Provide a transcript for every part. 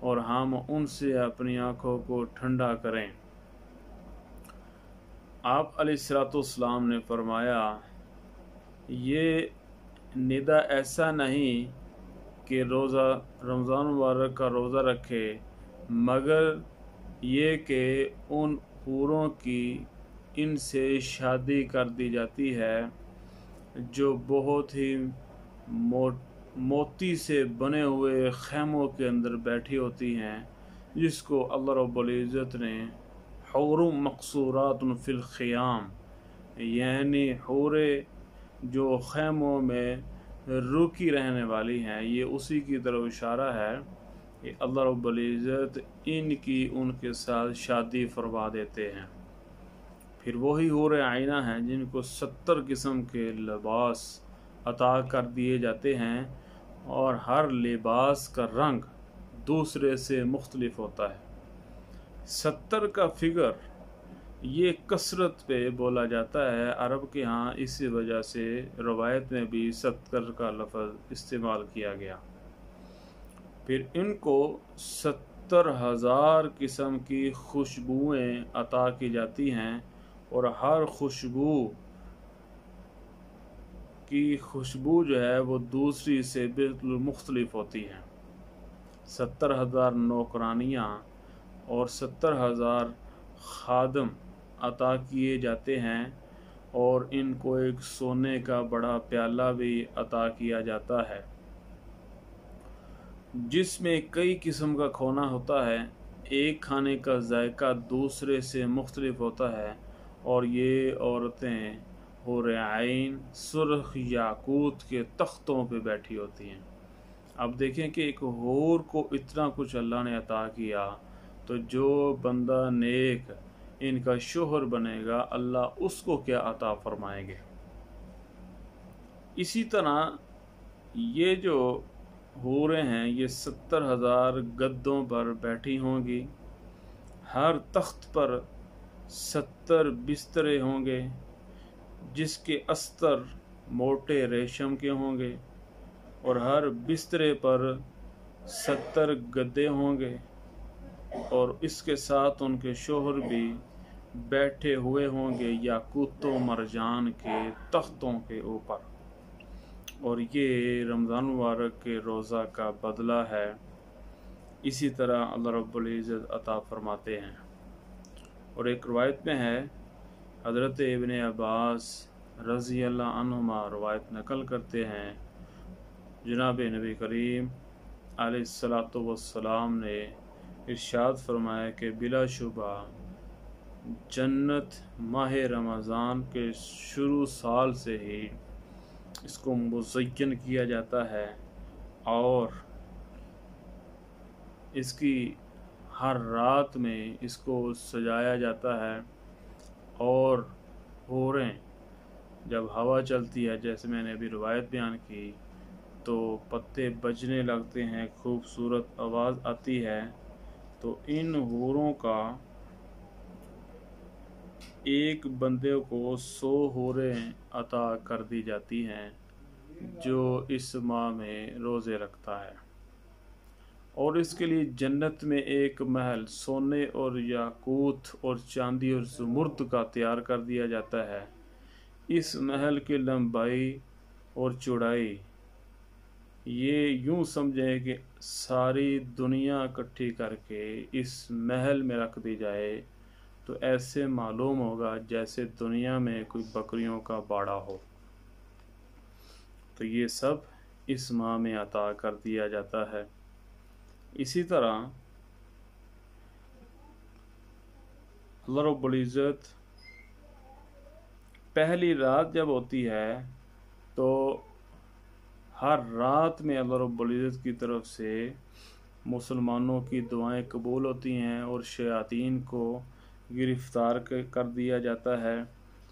اور ہم ان سے اپنی آنکھوں کو ٹھنڈا کریں۔ آپ علیہ الصلوۃ والسلام نے فرمایا یہ ندا ایسا نہیں کہ روزہ رمضان مبارک کا روزہ رکھے، مگر یہ کہ ان حوروں کی ان سے شادی کر دی جاتی ہے جو بہت ہی موتی سے بنے ہوئے خیموں کے اندر بیٹھی ہوتی ہیں، جس کو اللہ رب العزت نے حور مقصورات فی الخیام، یعنی حوریں جو خیموں میں رکی رہنے والی ہیں، یہ اسی کی طرف اشارہ ہے کہ اللہ رب العزت ان کے ساتھ شادی فرما دیتے ہیں۔ پھر وہی حور عینہ ہیں جن کو 70 قسم کے لباس عطا کر دیے جاتے ہیں، اور ہر لباس کا رنگ دوسرے سے مختلف ہوتا ہے۔ 70 کا فگر یہ کثرت پہ بولا جاتا ہے عرب کے ہاں، اسی وجہ سے روایت میں بھی 70 کا لفظ استعمال کیا گیا۔ پھر ان کو 70,000 قسم کی خوشبوئیں عطا کی جاتی ہیں، اور ہر خوشبو جو ہے وہ دوسری سے بالکل مختلف ہوتی ہے۔ 70,000 نوکرانیاں اور 70,000 خادم عطا کیے جاتے ہیں، اور ان کو ایک سونے کا بڑا پیالہ بھی عطا کیا جاتا ہے جس میں کئی قسم کا کھونا ہوتا ہے۔ ایک کھانے کا ذائقہ دوسرے سے مختلف ہوتا ہے، اور یہ عورتیں حور عین سرخ یاقوت کے تختوں پہ بیٹھی ہوتی ہیں۔ اب دیکھیں کہ ایک حور کو اتنا کچھ اللہ نے عطا کیا، تو جو بندہ نیک ان کا شوہر بنے گا، اللہ اس کو کیا عطا فرمائیں گے۔ اسی طرح یہ جو حوریں ہیں یہ 70,000 گدوں پر بیٹھی ہوں گی، ہر تخت پر 70 بسترے ہوں گے جس کے استر موٹے ریشم کے ہوں گے، اور ہر بسترے پر 70 گدے ہوں گے، اور اس کے ساتھ ان کے شوہر بھی بیٹھے ہوئے ہوں گے یاقوت و مرجان کے تختوں کے اوپر۔ اور یہ رمضان مبارک کے روزہ کا بدلہ ہے۔ اسی طرح اللہ رب العزت عطا فرماتے ہیں۔ اور ایک روایت میں ہے، حضرت ابن عباس رضی اللہ عنہما روایت نقل کرتے ہیں، جناب نبی کریم علیہ الصلوۃ والسلام نے ارشاد فرمایا کہ بلا شبہ جنت ماہ رمضان کے شروع سال سے ہی اس کو مزین کیا جاتا ہے، اور اس کی ہر رات میں اس کو سجایا جاتا ہے، اور حوریں جب ہوا چلتی ہے، جیسے میں نے ابھی روایت بیان کی، تو پتے بجنے لگتے ہیں، خوبصورت آواز آتی ہے، تو ان حوروں کا ایک بندے کو 100 حوریں عطا کر دی جاتی ہیں جو اس ماہ میں روزے رکھتا ہے، اور اس کے لیے جنت میں ایک محل سونے اور یاقوت اور چاندی اور زمرد کا تیار کر دیا جاتا ہے۔ اس محل کی لمبائی اور چوڑائی یہ یوں سمجھیں کہ ساری دنیا اکٹھی کر کے اس محل میں رکھ دی جائے تو ایسے معلوم ہوگا جیسے دنیا میں کوئی بکریوں کا باڑا ہو۔ تو یہ سب اس ماہ میں عطا کر دیا جاتا ہے۔ اسی طرح اللہ رب العزت پہلی رات جب ہوتی ہے تو ہر رات میں اللہ رب العزت کی طرف سے مسلمانوں کی دعائیں قبول ہوتی ہیں، اور شیاطین کو گرفتار کر دیا جاتا ہے،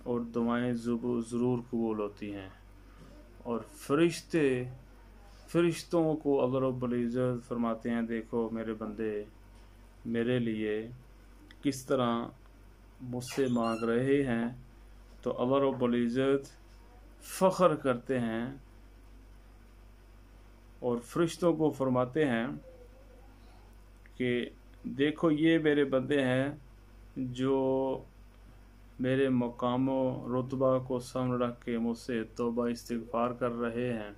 اور دعائیں ضرور قبول ہوتی ہیں، اور فرشتوں کو اللہ رب العزت فرماتے ہیں، دیکھو میرے بندے میرے لیے کس طرح مجھ سے مانگ رہے ہیں، تو اللہ رب العزت فخر کرتے ہیں اور فرشتوں کو فرماتے ہیں کہ دیکھو یہ میرے بندے ہیں جو میرے مقام و رتبہ کو سامنے رکھ کے مجھ سے توبہ استغفار کر رہے ہیں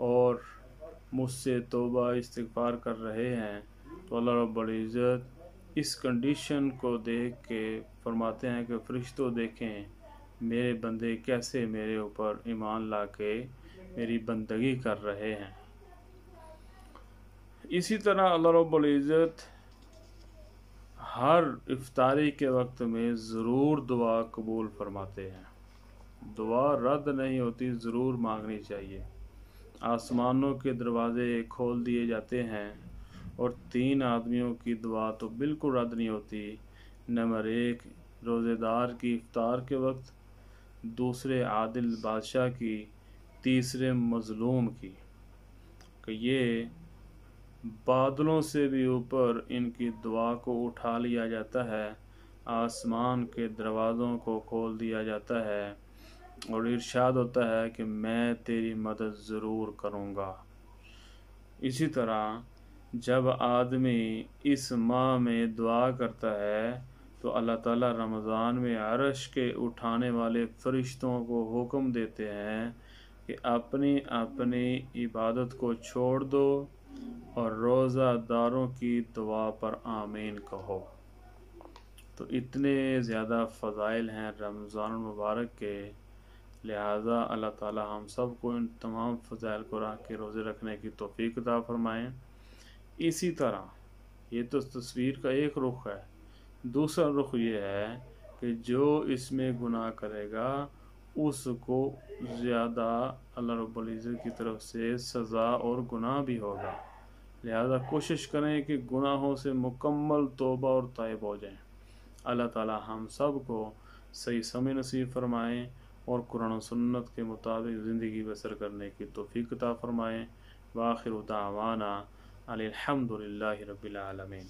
اور مجھ سے توبہ استغفار کر رہے ہیں، تو اللہ رب العزت اس کنڈیشن کو دیکھ کے فرماتے ہیں کہ فرشتوں دیکھیں میرے بندے کیسے میرے اوپر ایمان لا کے میری بندگی کر رہے ہیں۔ اسی طرح اللہ رب العزت ہر افطاری کے وقت میں ضرور دعا قبول فرماتے ہیں، دعا رد نہیں ہوتی، ضرور مانگنی چاہیے۔ آسمانوں کے دروازے کھول دیے جاتے ہیں اور 3 آدمیوں کی دعا تو بالکل رد نہیں ہوتی، نمبر 1 روزے دار کی افطار کے وقت، دوسرے عادل بادشاہ کی، تیسرے مظلوم کی، کہ یہ بادلوں سے بھی اوپر ان کی دعا کو اٹھا لیا جاتا ہے، آسمان کے دروازوں کو کھول دیا جاتا ہے اور ارشاد ہوتا ہے کہ میں تیری مدد ضرور کروں گا۔ اسی طرح جب آدمی اس ماہ میں دعا کرتا ہے تو اللہ تعالیٰ رمضان میں عرش کے اٹھانے والے فرشتوں کو حکم دیتے ہیں کہ اپنی اپنی عبادت کو چھوڑ دو اور روزہ داروں کی دعا پر آمین کہو۔ تو اتنے زیادہ فضائل ہیں رمضان المبارک کے، لہٰذا اللہ تعالیٰ ہم سب کو ان تمام فضائل کو رکھ کے روزے رکھنے کی توفیق عطا فرمائیں۔ اسی طرح یہ تو تصویر کا ایک رخ ہے، دوسرا رخ یہ ہے کہ جو اس میں گناہ کرے گا اس کو زیادہ اللہ رب العزت کی طرف سے سزا اور گناہ بھی ہوگا، لہذا کوشش کریں کہ گناہوں سے مکمل توبہ اور تائب ہو جائیں۔ اللہ تعالیٰ ہم سب کو صحیح سمجھ نصیب فرمائیں اور قرآن و سنت کے مطابق زندگی بسر کرنے کی توفیق عطا فرمائیں۔ وآخر دعوانا الحمد للہ رب العالمین۔